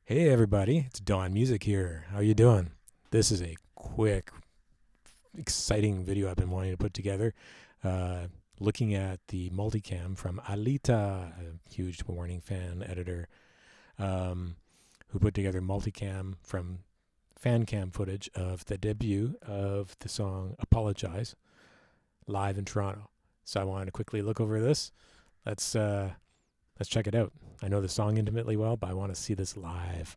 Hey everybody, it's Dawn Music here. How you doing? This is a quick, exciting video I've been wanting to put together. Uh, Looking at the multicam from Alita, a huge Warning fan editor, who put together multicam from fancam footage of the debut of the song "Apologize" live in Toronto. So I wanted to quickly look over this. Let's check it out. I know the song intimately well, but I want to see this live.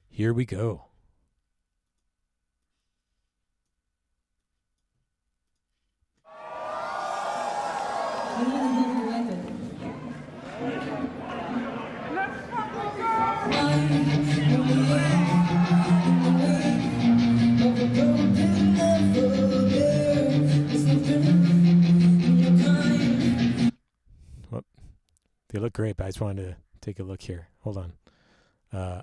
Here we go. Well, they look great, but I just wanted to take a look here. Hold on.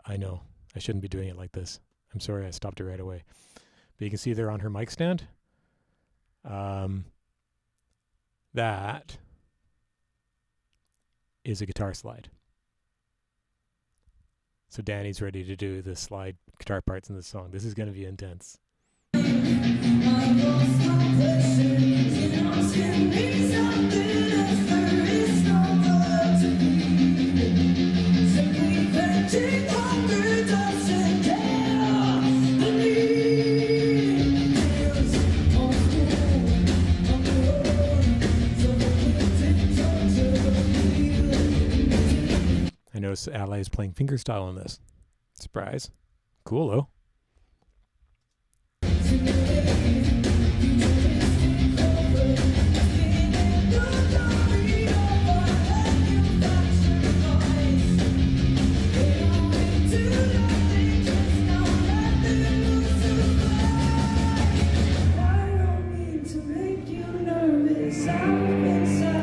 I know I shouldn't be doing it like this. I'm sorry I stopped it right away. But you can see they're on her mic stand. That is a guitar slide. So Danny's ready to do the slide guitar parts in the song. This is going to be intense. I notice Ally is playing fingerstyle on this. Surprise. Cool, though.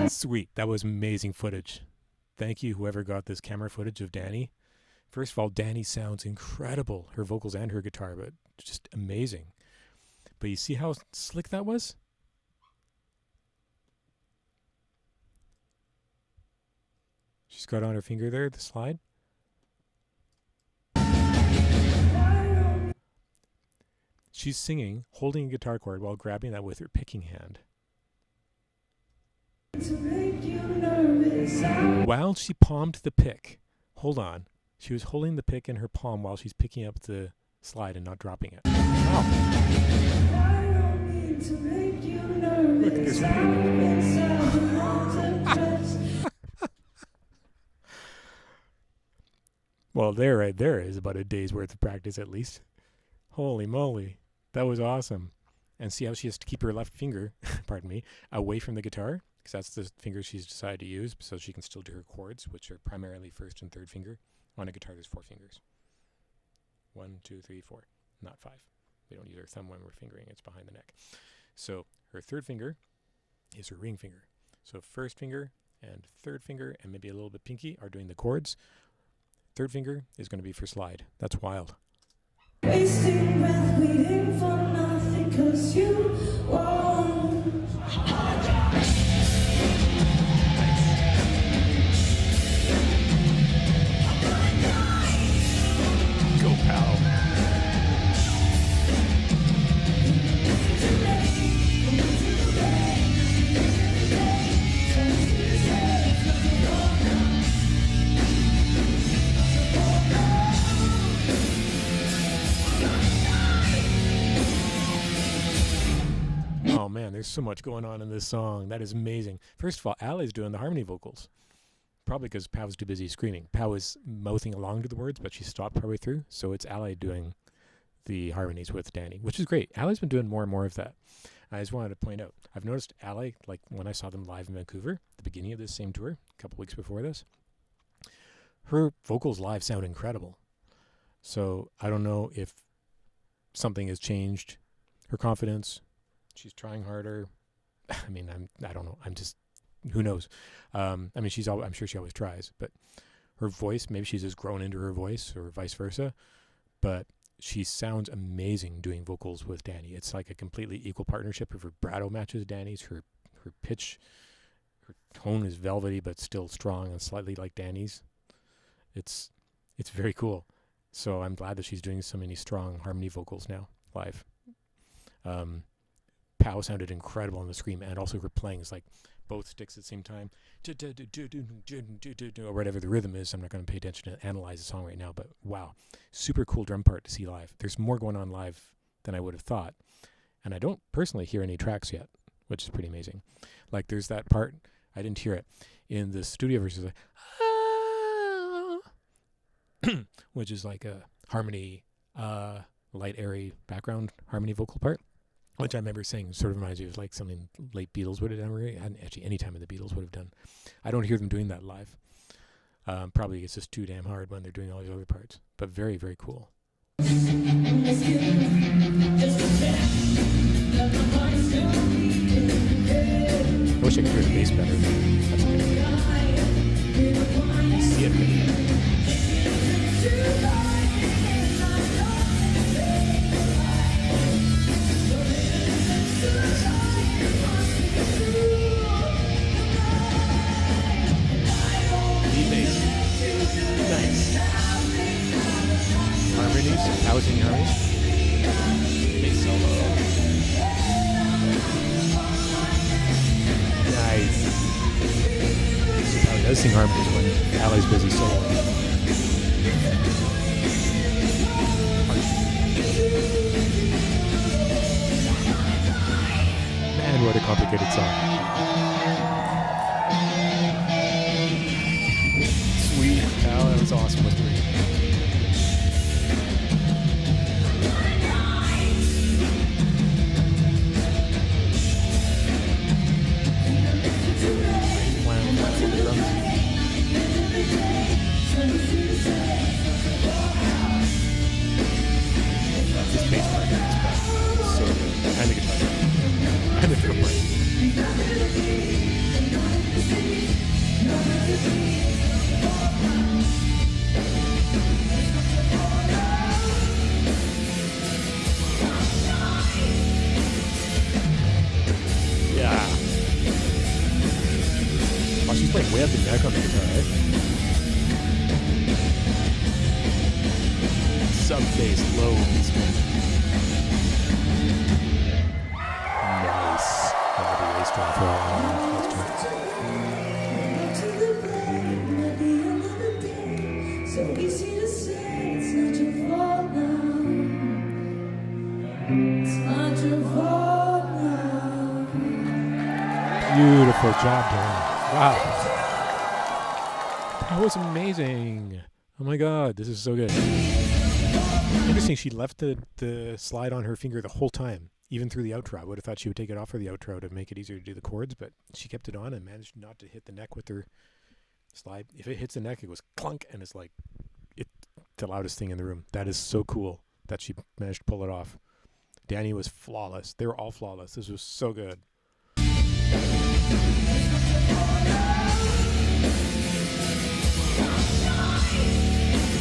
Sweet. That was amazing footage. Thank you, whoever got this camera footage of Danny. First of all, Danny sounds incredible. Her vocals and her guitar, but just amazing. But you see how slick that was? She's got on her finger there, the slide. She's singing, holding a guitar chord while grabbing that with her picking hand. While she palmed the pick, hold on, she was holding the pick in her palm while she's picking up the slide and not dropping it. Wow. Look at this. Well, there, right there is about a day's worth of practice at least. Holy moly, that was awesome. And see how she has to keep her left finger, pardon me, away from the guitar, because that's the finger she's decided to use so she can still do her chords, which are primarily first and third finger. On a guitar, there's 4 fingers. 1, 2, 3, 4, not 5. We don't use our thumb when we're fingering, it's behind the neck. So her third finger is her ring finger. So first finger and third finger and maybe a little bit pinky are doing the chords. Third finger is going to be for slide. That's wild. Wasting breath, waiting for nothing, 'cause you won't. Go, pal. Oh man, there's so much going on in this song. That is amazing. First of all, Allie's doing the harmony vocals. Probably because Pow's too busy screaming. Pow was mouthing along to the words, but she stopped partway through. So it's Allie doing the harmonies with Danny, which is great. Allie's been doing more and more of that. I just wanted to point out, I've noticed Allie, like when I saw them live in Vancouver, at the beginning of this same tour, a couple weeks before this, her vocals live sound incredible. So I don't know if something has changed her confidence. She's trying harder. I mean, I don't know. I'm just, who knows? I mean, I'm sure she always tries, but her voice, maybe she's just grown into her voice or vice versa, but she sounds amazing doing vocals with Danny. It's like a completely equal partnership. Her vibrato matches Danny's. Her pitch, her tone is velvety but still strong and slightly like Danny's. It's very cool. So I'm glad that she's doing so many strong harmony vocals now live. Pow sounded incredible on the scream, and also her playing is like both sticks at the same time, or whatever the rhythm is. I'm not going to pay attention to analyze the song right now, but wow, super cool drum part to see live. There's more going on live than I would have thought, and I don't personally hear any tracks yet, which is pretty amazing. Like there's that part, I didn't hear it in the studio version, like, which is like a harmony, light, airy background harmony vocal part, which I remember saying sort of reminds me of like something late Beatles would have done, or actually any time of the Beatles would have done. I don't hear them doing that live. Probably it's just too damn hard when they're doing all these other parts, but very, very cool. I wish I could hear the bass better. That's okay. You see it pretty better. Nice. Harmonies. How was any harmonies? Bass solo. Nice. Probably does sing harmonies when Allie's busy solo. Man, what a complicated song. Sweet. Al, that was awesome with me. This bass part is so good. And the guitar. And the drum part. Yeah. Oh, she's playing way up the neck on the guitar, right? Sub bass, low bass. Nice. That'll be really strong for all so easy to say it's not your fault now. It's not your fault now. Beautiful job, Darren. Wow. That was amazing. Oh my god, this is so good. Interesting, she left the slide on her finger the whole time, even through the outro. I would have thought she would take it off for the outro to make it easier to do the chords, but she kept it on and managed not to hit the neck with her slide. If it hits the neck, it goes clunk, and it's like the loudest thing in the room. That is so cool that she managed to pull it off. Danny was flawless. They were all flawless. This was so good.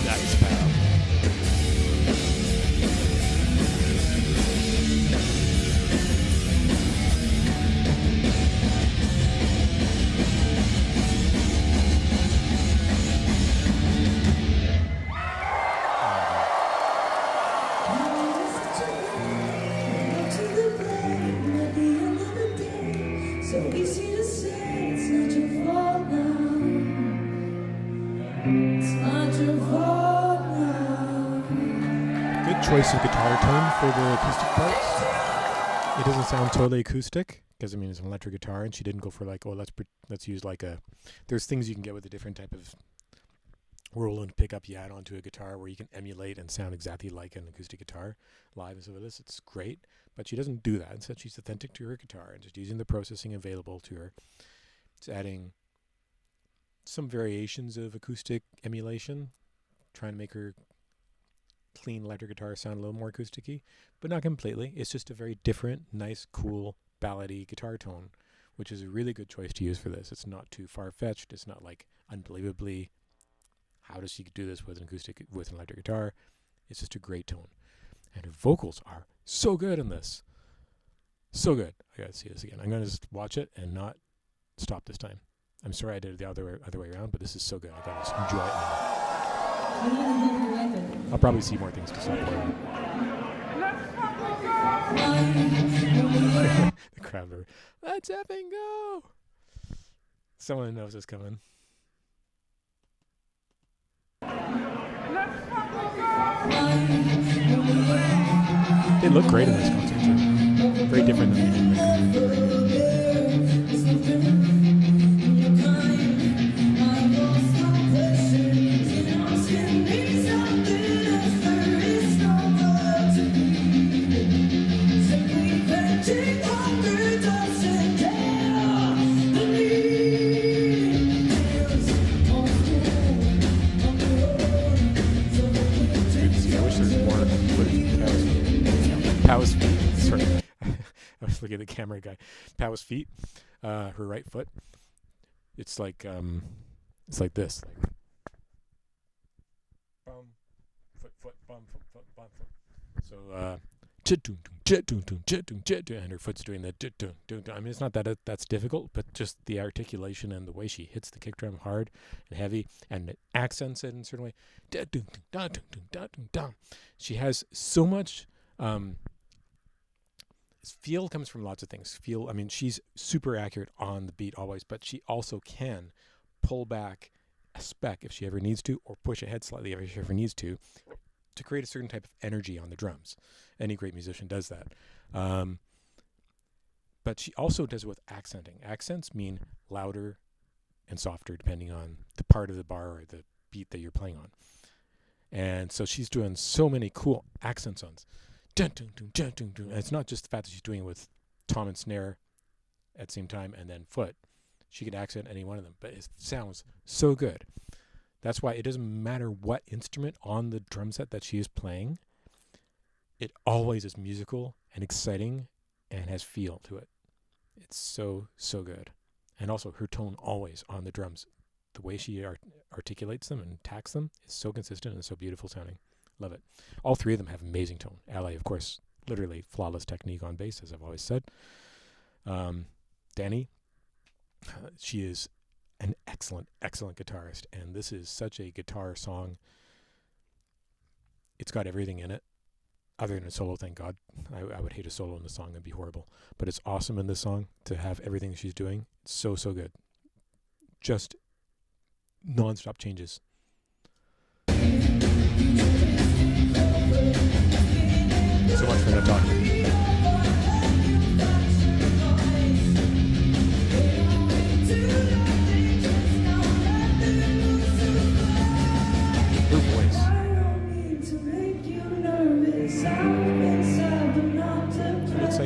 Nice, pal. So easy to say it's not your fault now. It's not your fault now. Good choice of guitar tone for the acoustic parts. It doesn't sound totally acoustic because I mean it's an electric guitar, and she didn't go for like, oh, let's use like a. There's things you can get with a different type of Roland pickup you add onto a guitar where you can emulate and sound exactly like an acoustic guitar live. And so with this, it's great. But she doesn't do that. Instead, she's authentic to her guitar and just using the processing available to her. It's adding some variations of acoustic emulation, trying to make her clean electric guitar sound a little more acousticy, but not completely. It's just a very different, nice, cool, ballady guitar tone, which is a really good choice to use for this. It's not too far-fetched. It's not like unbelievably, how does she do this with an electric guitar? It's just a great tone. And her vocals are so good in this. So good. I gotta see this again. I'm gonna just watch it and not stop this time. I'm sorry I did it the other way around, but this is so good. I gotta just enjoy it now. I'll probably see more things to support. The crowd member, let's effing go! Someone knows it's coming. They look great in this concert too. Very different than they did. Pow's feet. Sorry, I was looking at the camera guy. Pow's feet, her right foot. It's like this. Like, bum, foot, bum, foot, bum, foot. So and her foot's doing the. I mean, it's not that that's difficult, but just the articulation and the way she hits the kick drum hard and heavy, and it accents it in a certain way. She has so much. Feel comes from lots of things. Feel, I mean, she's super accurate on the beat always, but she also can pull back a speck if she ever needs to, or push ahead slightly if she ever needs to create a certain type of energy on the drums. Any great musician does that. But she also does it with accenting. Accents mean louder and softer depending on the part of the bar or the beat that you're playing on. And so she's doing so many cool accents on. And it's not just the fact that she's doing it with tom and snare at the same time and then foot. She could accent any one of them, but it sounds so good. That's why it doesn't matter what instrument on the drum set that she is playing, it always is musical and exciting and has feel to it. It's so, so good. And also her tone always on the drums, the way she articulates them and tacks them is so consistent and so beautiful sounding. Love it. All three of them have amazing tone. Ally, of course, literally flawless technique on bass, as I've always said. Danny, she is an excellent, excellent guitarist, and this is such a guitar song. It's got everything in it, other than a solo, thank God. I would hate a solo in the song. That'd be horrible. But it's awesome in this song to have everything she's doing. It's so, so good. Just non-stop changes. So much for not talking. Her voice. Looks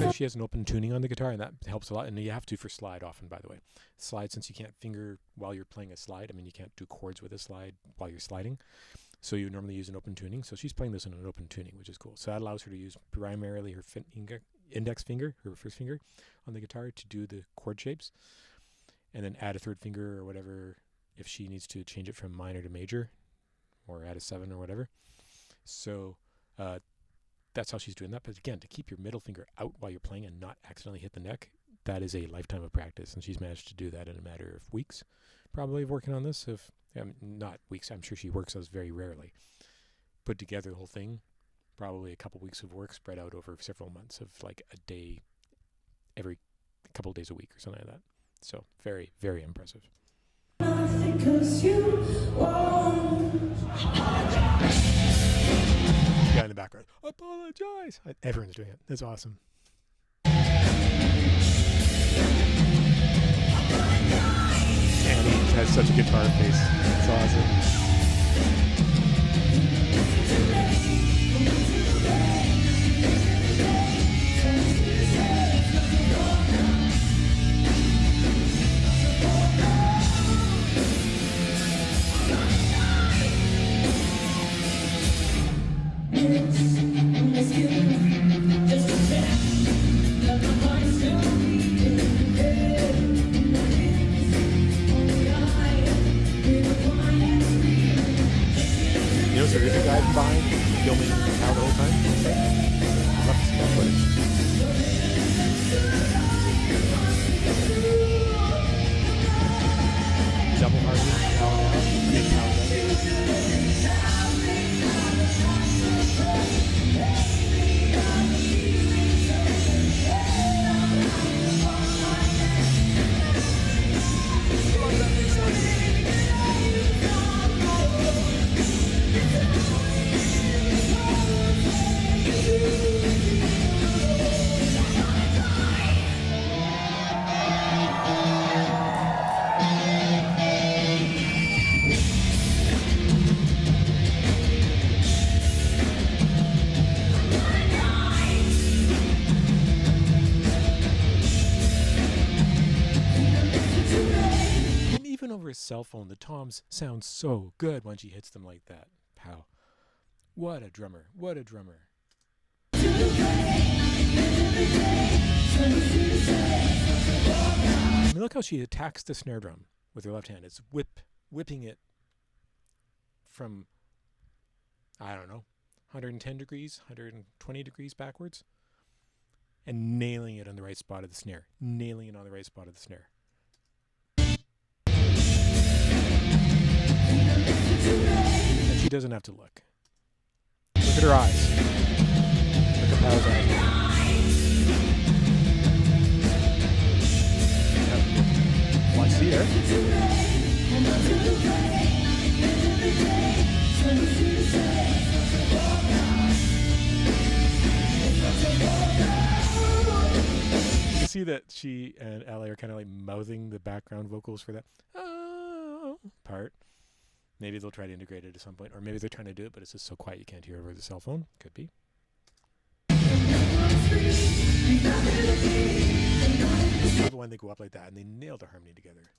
like she has an open tuning on the guitar, and that helps a lot. And you have to for slide often, by the way. Slide, since you can't finger while you're playing a slide. I mean, you can't do chords with a slide while you're sliding. So you normally use an open tuning. So she's playing this in an open tuning, which is cool. So that allows her to use primarily her index finger, her first finger on the guitar to do the chord shapes. And then add a third finger or whatever if she needs to change it from minor to major or add a 7 or whatever. So that's how she's doing that. But again, to keep your middle finger out while you're playing and not accidentally hit the neck, that is a lifetime of practice. And she's managed to do that in a matter of weeks, probably, of working on this. Not weeks, I'm sure she works those very rarely. Put together the whole thing, probably a couple weeks of work spread out over several months of like a day every couple of days a week or something like that. So very, very impressive. Guy in the background, apologize. Everyone's doing it. That's awesome. And he has such a guitar face. It's awesome. There is a guy behind filming now the whole time. I'd love to see that footage. Double harmony, cell phone. The toms sound so good when she hits them like that. Pow. What a drummer. What a drummer. I mean, look how she attacks the snare drum with her left hand. It's whipping it from, I don't know, 110 degrees, 120 degrees backwards, and nailing it on the right spot of the snare. Nailing it on the right spot of the snare. And she doesn't have to look. Look at her eyes. Look at Powell's eyes. Watch, see there? You see that she and Ally are kind of like mouthing the background vocals for that part. Maybe they'll try to integrate it at some point, or maybe they're trying to do it, but it's just so quiet you can't hear over the cell phone. Could be. When they go up like that and they nail the harmony together.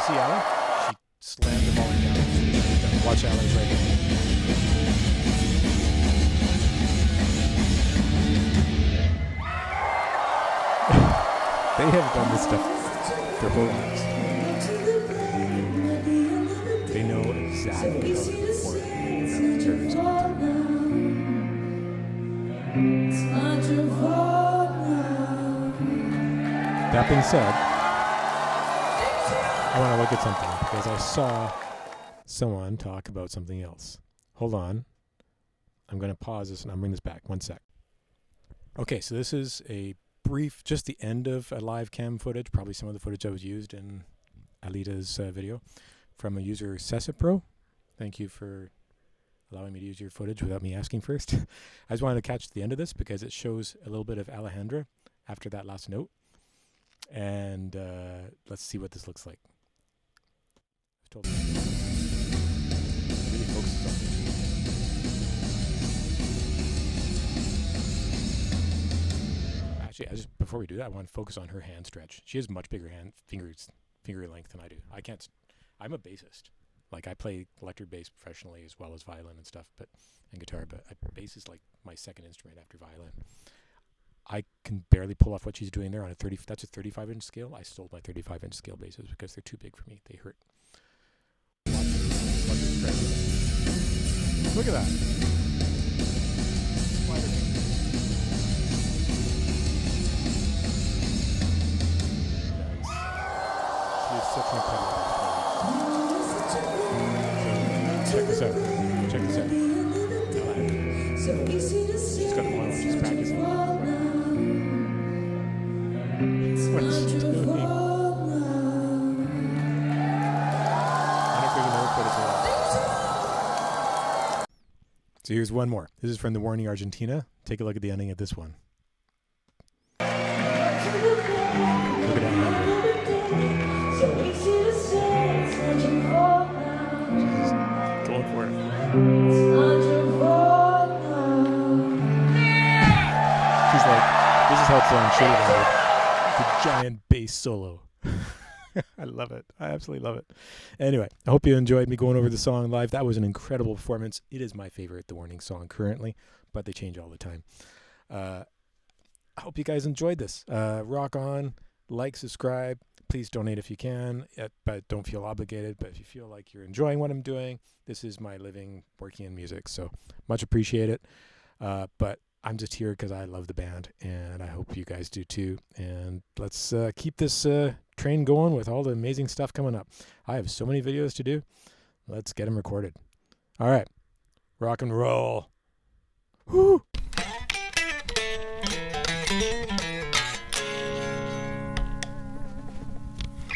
See Ally? She slammed the ball down. Watch Ally's right here. They have done this stuff their whole lives. They know exactly how to perform That being said, I want to look at something because I saw someone talk about something else. Hold on. I'm going to pause this and I'll bring this back. One sec. Okay, so this is a brief, just the end of a live cam footage, probably some of the footage that was used in Alita's video from a user Sesapro. Thank you for allowing me to use your footage without me asking first. I just wanted to catch the end of this because it shows a little bit of Alejandra after that last note. And let's see what this looks like. Really focuses on it. Actually, before we do that, I want to focus on her hand stretch. She has much bigger finger length than I do. I'm a bassist. Like, I play electric bass professionally as well as violin and stuff, and guitar, but bass is like my second instrument after violin. I can barely pull off what she's doing there on that's a 35-inch scale. I sold my 35-inch scale basses because they're too big for me. They hurt. Look at that. Nice. She's such an incredible player. Check this out. She's got the one. She's practicing. What is she doing? So here's one more. This is from the Warning Argentina. Take a look at the ending of this one. Look at that number. She's going for it. She's like, this is how it's on Sugar Daddy. The giant bass solo. I love it. I absolutely love it. Anyway, I hope you enjoyed me going over the song live. That was an incredible performance. It is my favorite The Warning song currently, but they change all the time. I hope you guys enjoyed this. Rock on, like, subscribe. Please donate if you can, but don't feel obligated. But if you feel like you're enjoying what I'm doing, this is my living, working in music. So much appreciate it. But I'm just here because I love the band, and I hope you guys do too. And let's keep this train going with all the amazing stuff coming up. I have so many videos to do. Let's get them recorded. All right. Rock and roll. Woo!